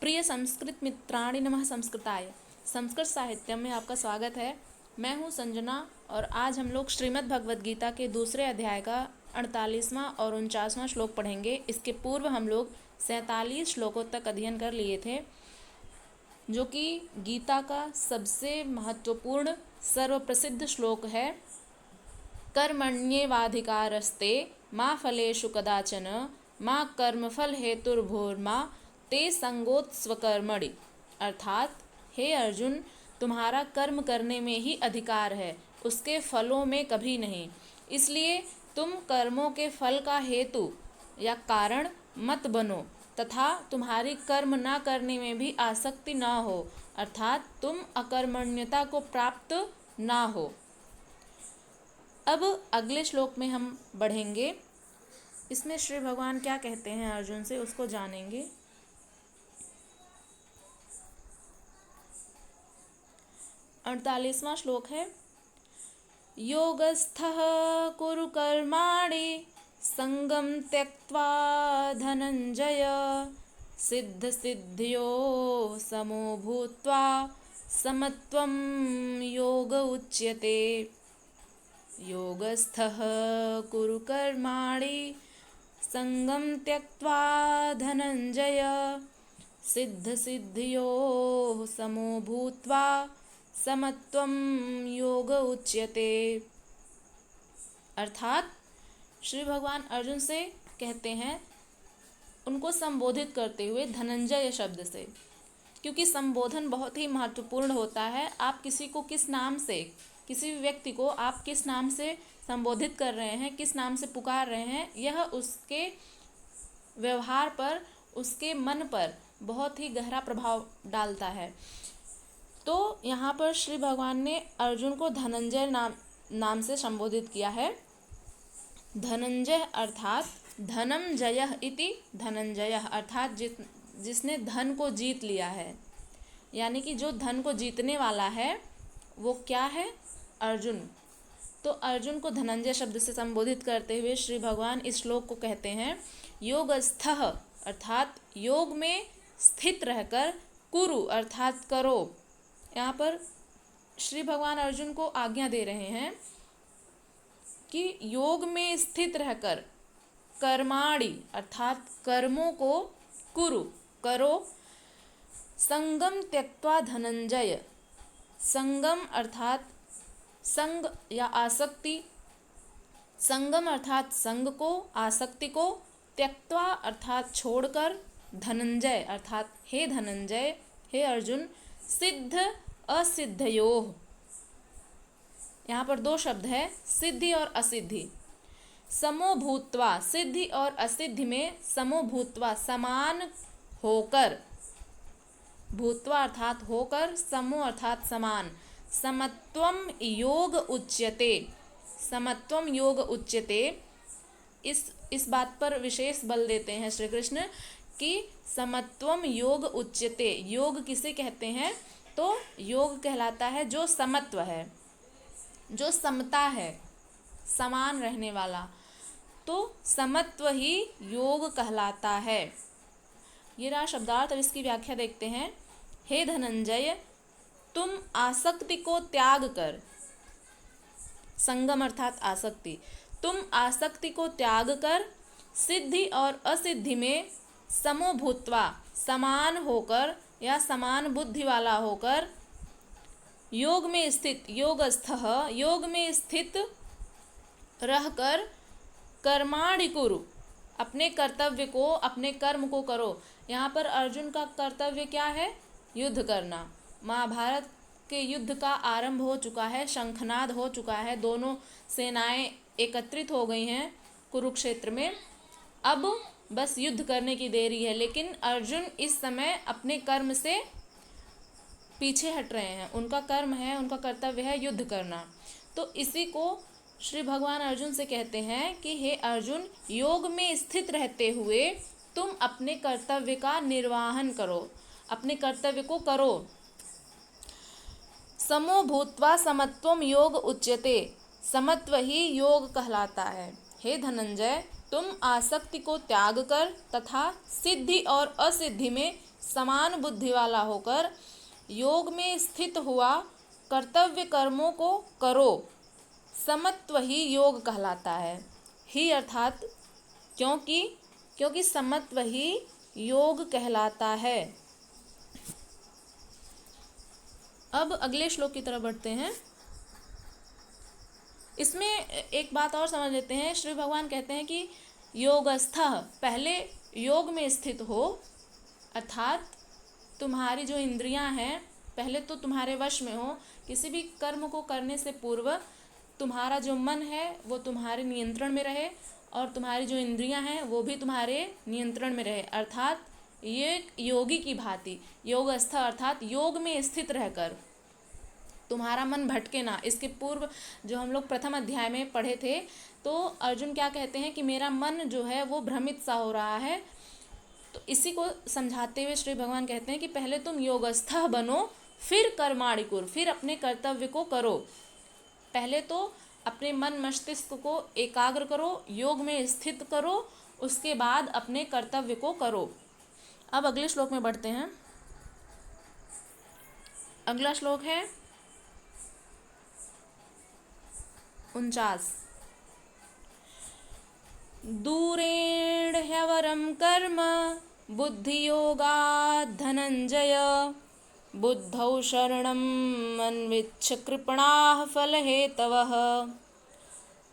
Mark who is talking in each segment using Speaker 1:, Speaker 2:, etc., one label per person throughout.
Speaker 1: प्रिय संस्कृत मित्राणि नमः संस्कृताय। संस्कृत साहित्य में आपका स्वागत है। मैं हूँ संजना और आज हम लोग श्रीमद् भगवद गीता के दूसरे अध्याय का 48वां और 49वां श्लोक पढ़ेंगे। इसके पूर्व हम लोग 47 श्लोकों तक अध्ययन कर लिए थे, जो कि गीता का सबसे महत्वपूर्ण सर्वप्रसिद्ध श्लोक है। कर्मण्येवाधिकारस्ते मा फलेषु कदाचन मा कर्मफल हेतुर्भूर्मा ते संगोत्स्वकर्मणि। अर्थात हे अर्जुन, तुम्हारा कर्म करने में ही अधिकार है, उसके फलों में कभी नहीं। इसलिए तुम कर्मों के फल का हेतु या कारण मत बनो तथा तुम्हारी कर्म न करने में भी आसक्ति न हो, अर्थात तुम अकर्मण्यता को प्राप्त ना हो। अब अगले श्लोक में हम बढ़ेंगे। इसमें श्री भगवान क्या कहते हैं अर्जुन से, उसको जानेंगे। 48वां श्लोक है, योगस्थः कुरु कर्माणि संगम त्यक्त्वा धनंजय सिद्ध सिद्धियो समो भूत्वा समत्वं योग उच्यते। योगस्थः कुरु कर्माणि संगम त्यक्त्वा धनंजय सिद्ध सिद्धियो समो भूत्वा समत्वं योग उच्यते। अर्थात श्री भगवान अर्जुन से कहते हैं, उनको संबोधित करते हुए धनंजय शब्द से, क्योंकि संबोधन बहुत ही महत्वपूर्ण होता है। आप किसी को किस नाम से, किसी भी व्यक्ति को आप किस नाम से संबोधित कर रहे हैं, किस नाम से पुकार रहे हैं, यह उसके व्यवहार पर, उसके मन पर बहुत ही गहरा प्रभाव डालता है। तो यहाँ पर श्री भगवान ने अर्जुन को धनंजय नाम से संबोधित किया है। धनंजय अर्थात धनम जयः इति धनंजयः, अर्थात जिसने धन को जीत लिया है, यानी कि जो धन को जीतने वाला है वो क्या है, अर्जुन। तो अर्जुन को धनंजय शब्द से संबोधित करते हुए श्री भगवान इस श्लोक को कहते हैं, योगस्थः अर्थात योग में स्थित रहकर, कुरु अर्थात करो। यहाँ पर श्री भगवान अर्जुन को आज्ञा दे रहे हैं कि योग में स्थित रहकर कर्माणि अर्थात कर्मों को कुरु करो। संगम त्यक्त्वा धनंजय, संगम अर्थात संग या आसक्ति, संगम अर्थात संग को, आसक्ति को, त्यक्त्वा अर्थात छोड़कर, धनंजय अर्थात हे धनंजय, हे अर्जुन, सिद्ध असिद्धयोः, यहाँ पर दो शब्द है, सिद्धि और असिद्धि। समो भूत्वा, सिद्धि और असिद्धि में समो भूत्वा समान होकर, भूत्वा अर्थात होकर, समो अर्थात समान, समत्वम योग उच्यते, समत्वम योग उच्यते। इस बात पर विशेष बल देते हैं श्री कृष्ण कि समत्वम योग उच्यते। योग किसे कहते हैं, तो योग कहलाता है जो समत्व है, जो समता है, समान रहने वाला, तो समत्व ही योग कहलाता है। ये रहा शब्दार्थ। अब इसकी व्याख्या देखते हैं। हे धनंजय, तुम आसक्ति को त्याग कर, संगम अर्थात आसक्ति, तुम आसक्ति को त्याग कर सिद्धि और असिद्धि में समो भूत्वा समान होकर या समान बुद्धि वाला होकर, योग में स्थित, योगस्थः योग में स्थित रहकर, कर्माणि कुरु अपने कर्तव्य को, अपने कर्म को करो। यहाँ पर अर्जुन का कर्तव्य क्या है, युद्ध करना। महाभारत के युद्ध का आरंभ हो चुका है, शंखनाद हो चुका है, दोनों सेनाएं एकत्रित हो गई हैं कुरुक्षेत्र में। अब बस युद्ध करने की देरी है, लेकिन अर्जुन इस समय अपने कर्म से पीछे हट रहे हैं। उनका कर्म है, उनका कर्तव्य है युद्ध करना। तो इसी को श्री भगवान अर्जुन से कहते हैं कि हे अर्जुन, योग में स्थित रहते हुए तुम अपने कर्तव्य का निर्वाहन करो, अपने कर्तव्य को करो। समो भूत्वा समत्वम योग उच्यते, समत्व ही योग कहलाता है। हे धनंजय, तुम आसक्ति को त्याग कर तथा सिद्धि और असिद्धि में समान बुद्धि वाला होकर योग में स्थित हुआ कर्तव्य कर्मों को करो, समत्व ही योग कहलाता है। ही अर्थात क्योंकि समत्व ही योग कहलाता है। अब अगले श्लोक की तरफ बढ़ते हैं। इसमें एक बात और समझ लेते हैं। श्री भगवान कहते हैं कि योगस्थः, पहले योग में स्थित हो, अर्थात तुम्हारी जो इंद्रियां हैं पहले तो तुम्हारे वश में हो। किसी भी कर्म को करने से पूर्व तुम्हारा जो मन है वो तुम्हारे नियंत्रण में रहे और तुम्हारी जो इंद्रियां हैं वो भी तुम्हारे नियंत्रण में रहे, अर्थात ये योगी की भांति। योगस्थ अर्थात योग में स्थित रहकर तुम्हारा मन भटके ना। इसके पूर्व जो हम लोग प्रथम अध्याय में पढ़े थे तो अर्जुन क्या कहते हैं कि मेरा मन जो है वो भ्रमित सा हो रहा है। तो इसी को समझाते हुए श्री भगवान कहते हैं कि पहले तुम योगस्थः बनो, फिर कर्माणि कुरु, फिर अपने कर्तव्य को करो। पहले तो अपने मन मस्तिष्क को एकाग्र करो, योग में स्थित करो, उसके बाद अपने कर्तव्य को करो। अब अगले श्लोक में बढ़ते हैं। अगला श्लोक है 49। दूरेण ह्यवरं कर्म बुद्धियोगात् धनंजय, बुद्धौ शरणम् अन्विच्छ कृपणाः फलहेतवः।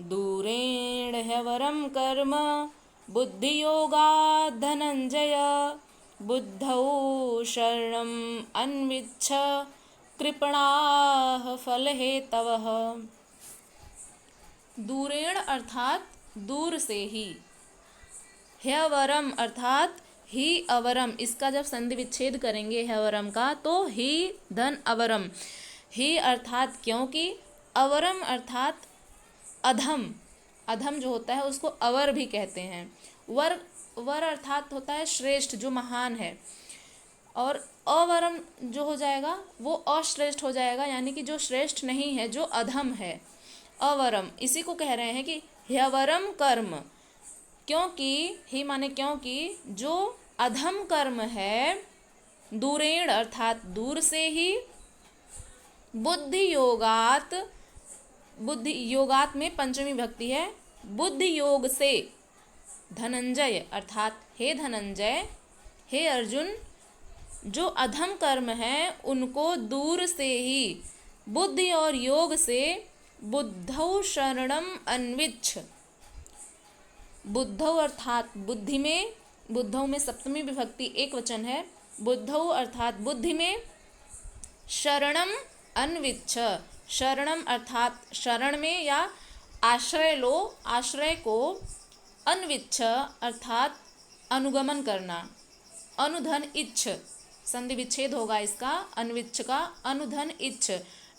Speaker 1: दूरेण ह्यवरं कर्म बुद्धियोगात् धनंजय, बुद्धौ शरणम् अन्विच्छ कृपणाः फलहेतवः। दूरेण अर्थात दूर से ही, ह्यवरम अर्थात ही अवरम, इसका जब संधि विच्छेद करेंगे ह्यवरम का तो ही धन अवरम। ही अर्थात क्योंकि, अवरम अर्थात अधम, अधम जो होता है उसको अवर भी कहते हैं। वर अर्थात होता है श्रेष्ठ, जो महान है, और अवरम जो हो जाएगा वो अश्रेष्ठ हो जाएगा, यानी कि जो श्रेष्ठ नहीं है, जो अधम है, अवरम। इसी को कह रहे हैं कि ह्यवरम कर्म, क्योंकि ही माने क्योंकि जो अधम कर्म है, दूरेण अर्थात दूर से ही, बुद्धि योगात, बुद्धि योगात में पंचमी विभक्ति है, बुद्धि योग से, धनंजय अर्थात हे धनंजय, हे अर्जुन, जो अधम कर्म है उनको दूर से ही, बुद्धि और योग से, बुद्धौ शरणम अन्विच्छ। बुद्धौ अर्थात बुद्धि में, बुद्धौ में सप्तमी विभक्ति एक वचन है, बुद्धौ अर्थात बुद्धि में, शरणम अन्विच्छ, शरणम अर्थात शरण में या आश्रय लो, आश्रय को, अन्विच्छ अर्थात अनुगमन करना, अनुधन इच्छ, संधि विच्छेद होगा इसका, अन्विच्छ का, अनुधन इच्छ,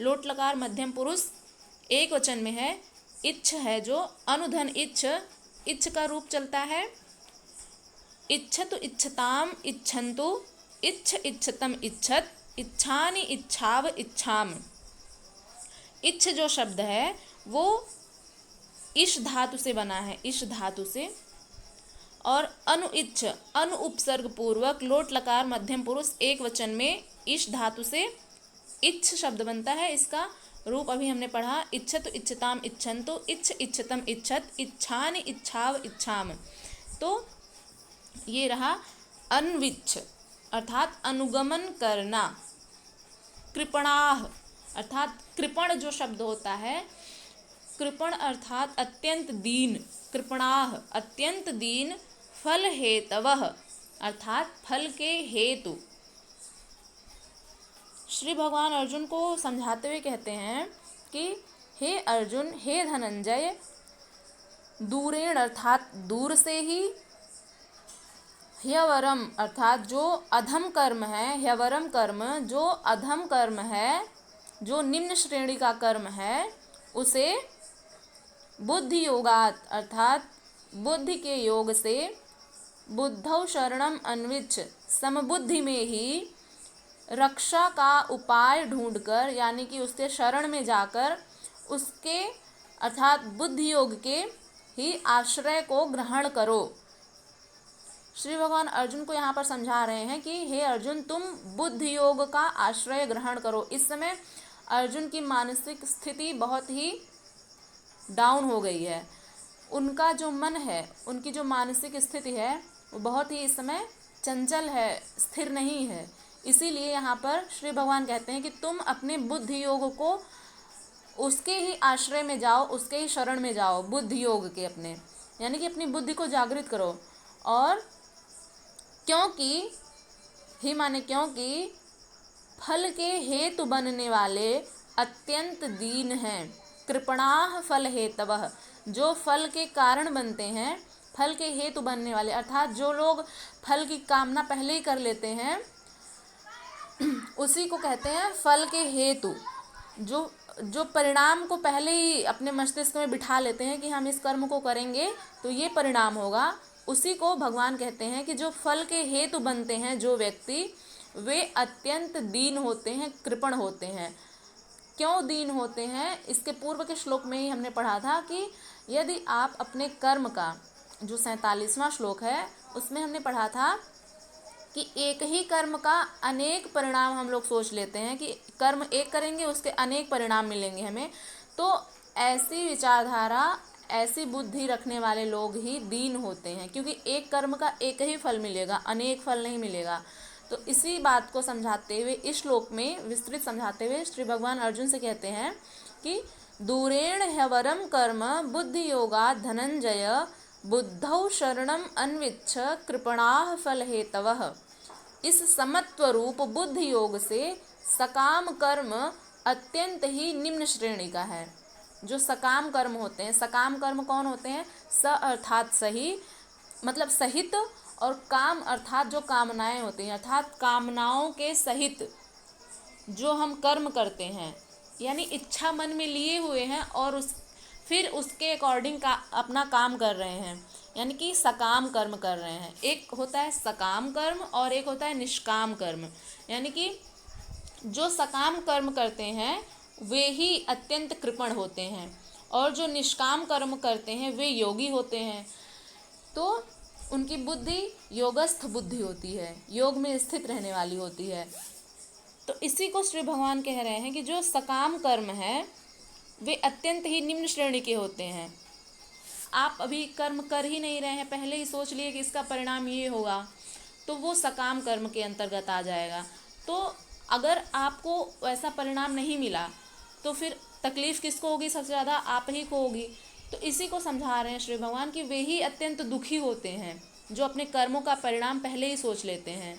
Speaker 1: लोट लकार मध्यम पुरुष एक वचन में है, इच्छ है जो, अनुधन इच्छ, इच्छ का रूप चलता है इच्छतु इच्छताम इच्छन्तु, इच्छ इच्छतम इच्छत, इच्छानि इच्छाव इच्छाम। इच्छ जो शब्द है वो इश धातु से बना है, इश धातु से, और अनु इच्छ, अनु उपसर्ग पूर्वक लोट लकार मध्यम पुरुष एक वचन में इश धातु से इच्छ शब्द बनता है। इसका रूप अभी हमने पढ़ा, इच्छतु इच्छताम इच्छन्तु, इच्छ इच्छतम इच्छत, इच्छानि इच्छाव इच्छाम। तो ये रहा अन्विच्छ अर्थात अनुगमन करना। कृपणाह अर्थात कृपण जो शब्द होता है, कृपण अर्थात अत्यंत दीन, कृपणाह अत्यंत दीन, फल हेतवः अर्थात फल के हेतु। श्री भगवान अर्जुन को समझाते हुए कहते हैं कि हे अर्जुन, हे धनंजय, दूरेण अर्थात दूर से ही, ह्यवरम अर्थात जो अधम कर्म है, ह्यवरम कर्म जो अधम कर्म है, जो निम्न श्रेणी का कर्म है, उसे बुद्धि योगात अर्थात बुद्धि के योग से, बुद्धौ शरणम अन्विच्छ समबुद्धि में ही, रक्षा का उपाय ढूंढकर, यानी कि उसके शरण में जाकर, उसके अर्थात बुद्धि योग के ही आश्रय को ग्रहण करो। श्री भगवान अर्जुन को यहाँ पर समझा रहे हैं कि हे अर्जुन, तुम बुद्धि योग का आश्रय ग्रहण करो। इस समय अर्जुन की मानसिक स्थिति बहुत ही डाउन हो गई है। उनका जो मन है, उनकी जो मानसिक स्थिति है वो बहुत ही इस समय चंचल है, स्थिर नहीं है। इसीलिए यहाँ पर श्री भगवान कहते हैं कि तुम अपने बुद्धि योग को उसके ही आश्रय में जाओ, उसके ही शरण में जाओ, बुद्धि योग के अपने, यानी कि अपनी बुद्धि को जागृत करो। और क्योंकि ही माने क्योंकि फल के हेतु बनने वाले अत्यंत दीन हैं, कृपणाः फल हेतवः, जो फल के कारण बनते हैं, फल के हेतु बनने वाले, अर्थात जो लोग फल की कामना पहले ही कर लेते हैं उसी को कहते हैं फल के हेतु। जो परिणाम को पहले ही अपने मस्तिष्क में बिठा लेते हैं कि हम इस कर्म को करेंगे तो ये परिणाम होगा, उसी को भगवान कहते हैं कि जो फल के हेतु बनते हैं जो व्यक्ति, वे अत्यंत दीन होते हैं, कृपण होते हैं। क्यों दीन होते हैं? इसके पूर्व के श्लोक में ही हमने पढ़ा था कि यदि आप अपने कर्म का, जो 47वां श्लोक है उसमें हमने पढ़ा था कि एक ही कर्म का अनेक परिणाम हम लोग सोच लेते हैं कि कर्म एक करेंगे उसके अनेक परिणाम मिलेंगे हमें। तो ऐसी विचारधारा, ऐसी बुद्धि रखने वाले लोग ही दीन होते हैं, क्योंकि एक कर्म का एक ही फल मिलेगा, अनेक फल नहीं मिलेगा। तो इसी बात को समझाते हुए इस श्लोक में विस्तृत समझाते हुए श्री भगवान अर्जुन से कहते हैं कि दूरेण ह्यवरम कर्म बुद्धि योगा धनंजय बुद्धौ शरणम अन्विच्छ कृपणाः फल हेतवः। इस समत्व रूप बुद्धि योग से सकाम कर्म अत्यंत ही निम्न श्रेणी का है। जो सकाम कर्म होते हैं, सकाम कर्म कौन होते हैं? स अर्थात सही, मतलब सहित, और काम अर्थात जो कामनाएं होती हैं, अर्थात कामनाओं के सहित जो हम कर्म करते हैं, यानी इच्छा मन में लिए हुए हैं और फिर उसके अकॉर्डिंग का अपना काम कर रहे हैं, यानी कि सकाम कर्म कर रहे हैं। एक होता है सकाम कर्म और एक होता है निष्काम कर्म। यानी कि जो सकाम कर्म करते हैं वे ही अत्यंत कृपण होते हैं, और जो निष्काम कर्म करते हैं वे योगी होते हैं। तो उनकी बुद्धि योगस्थ बुद्धि होती है, योग में स्थित रहने वाली होती है। तो इसी को श्री भगवान कह रहे हैं कि जो सकाम कर्म है वे अत्यंत ही निम्न श्रेणी के होते हैं। आप अभी कर्म कर ही नहीं रहे हैं, पहले ही सोच लिए कि इसका परिणाम ये होगा, तो वो सकाम कर्म के अंतर्गत आ जाएगा। तो अगर आपको वैसा परिणाम नहीं मिला तो फिर तकलीफ़ किसको होगी? सबसे ज़्यादा आप ही को होगी। तो इसी को समझा रहे हैं श्री भगवान कि वे ही अत्यंत दुखी होते हैं जो अपने कर्मों का परिणाम पहले ही सोच लेते हैं।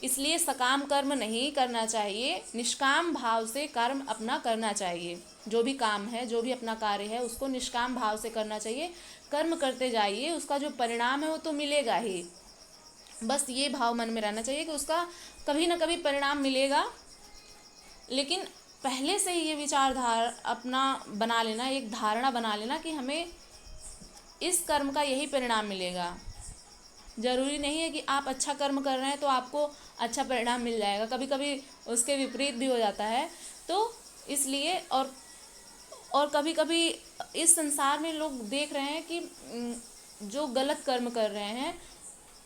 Speaker 1: इसलिए सकाम कर्म नहीं करना चाहिए, निष्काम भाव से कर्म अपना करना चाहिए। जो भी काम है, जो भी अपना कार्य है, उसको निष्काम भाव से करना चाहिए। कर्म करते जाइए, उसका जो परिणाम है वो तो मिलेगा ही। बस ये भाव मन में रहना चाहिए कि उसका कभी ना कभी परिणाम मिलेगा। लेकिन पहले से ही ये विचारधारा अपना बना लेना, एक धारणा बना लेना कि हमें इस कर्म का यही परिणाम मिलेगा। ज़रूरी नहीं है कि आप अच्छा कर्म कर रहे हैं तो आपको अच्छा परिणाम मिल जाएगा, कभी कभी उसके विपरीत भी हो जाता है। तो इसलिए और कभी कभी इस संसार में लोग देख रहे हैं कि जो गलत कर्म कर रहे हैं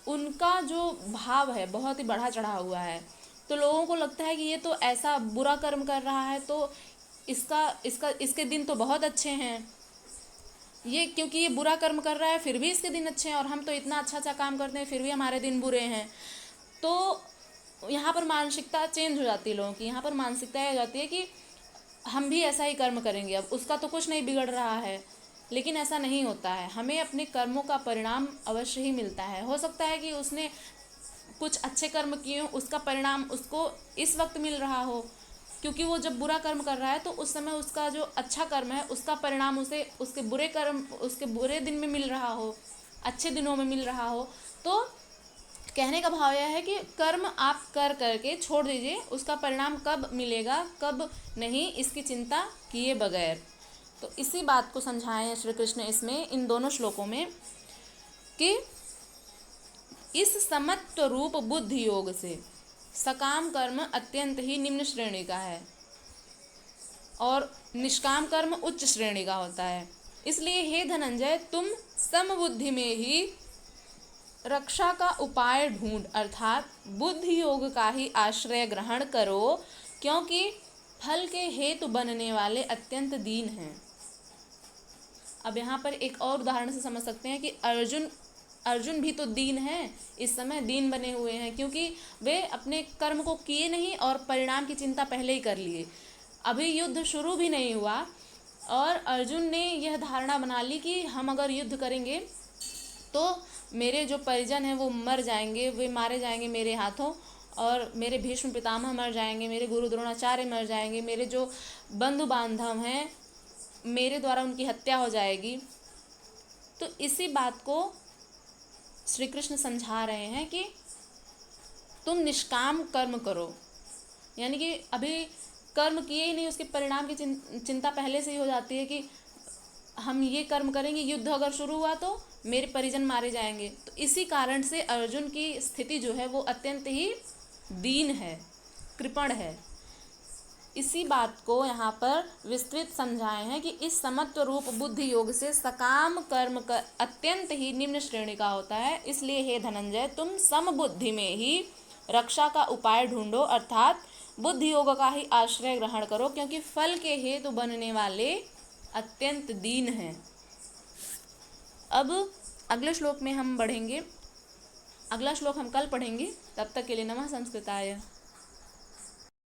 Speaker 1: उनका जो भाव है बहुत ही बढ़ा चढ़ा हुआ है। तो लोगों को लगता है कि ये तो ऐसा बुरा कर्म कर रहा है तो इसके दिन तो बहुत अच्छे हैं, ये क्योंकि ये बुरा कर्म कर रहा है फिर भी इसके दिन अच्छे हैं, और हम तो इतना अच्छा अच्छा काम करते हैं फिर भी हमारे दिन बुरे हैं। तो यहाँ पर मानसिकता चेंज हो जाती है लोगों की। यहाँ पर मानसिकता ये हो जाती है कि हम भी ऐसा ही कर्म करेंगे, अब उसका तो कुछ नहीं बिगड़ रहा है। लेकिन ऐसा नहीं होता है, हमें अपने कर्मों का परिणाम अवश्य ही मिलता है। हो सकता है कि उसने कुछ अच्छे कर्म किए हों, उसका परिणाम उसको इस वक्त मिल रहा हो, क्योंकि वो जब बुरा कर्म कर रहा है तो उस समय उसका जो अच्छा कर्म है उसका परिणाम उसे उसके बुरे दिन में मिल रहा हो, अच्छे दिनों में मिल रहा हो। तो कहने का भाव यह है कि कर्म आप कर करके छोड़ दीजिए, उसका परिणाम कब मिलेगा कब नहीं इसकी चिंता किए बगैर। तो इसी बात को समझाए हैं श्री कृष्ण इसमें, इन दोनों श्लोकों में, कि इस समत्व रूप बुद्धि योग से सकाम कर्म अत्यंत ही निम्न श्रेणी का है और निष्काम कर्म उच्च श्रेणी का होता है। इसलिए हे धनंजय, तुम समबुद्धि में ही रक्षा का उपाय ढूंढ अर्थात बुद्धि योग का ही आश्रय ग्रहण करो, क्योंकि फल के हेतु बनने वाले अत्यंत दीन हैं। अब यहाँ पर एक और उदाहरण से समझ सकते हैं कि अर्जुन भी तो दीन हैं, इस समय दीन बने हुए हैं, क्योंकि वे अपने कर्म को किए नहीं और परिणाम की चिंता पहले ही कर लिए। अभी युद्ध शुरू भी नहीं हुआ और अर्जुन ने यह धारणा बना ली कि हम अगर युद्ध करेंगे तो मेरे जो परिजन हैं वो मर जाएंगे, वे मारे जाएंगे मेरे हाथों, और मेरे भीष्म पितामह मर जाएंगे, मेरे गुरु द्रोणाचार्य मर जाएंगे, मेरे जो बंधु बांधव हैं मेरे द्वारा उनकी हत्या हो जाएगी। तो इसी बात को श्री कृष्ण समझा रहे हैं कि तुम निष्काम कर्म करो, यानी कि अभी कर्म किए ही नहीं, उसके परिणाम की चिंता पहले से ही हो जाती है कि हम ये कर्म करेंगे, युद्ध अगर शुरू हुआ तो मेरे परिजन मारे जाएंगे। तो इसी कारण से अर्जुन की स्थिति जो है वो अत्यंत ही दीन है, कृपण है। इसी बात को यहाँ पर विस्तृत समझाए हैं कि इस समत्व रूप बुद्धि योग से सकाम कर्म का अत्यंत ही निम्न श्रेणी का होता है। इसलिए हे धनंजय, तुम समबुद्धि में ही रक्षा का उपाय ढूंढो अर्थात बुद्धि योग का ही आश्रय ग्रहण करो, क्योंकि फल के हेतु बनने वाले अत्यंत दीन हैं। अब अगले श्लोक में हम बढ़ेंगे, अगला श्लोक हम कल पढ़ेंगे। तब तक के लिए नमः संस्कृताय।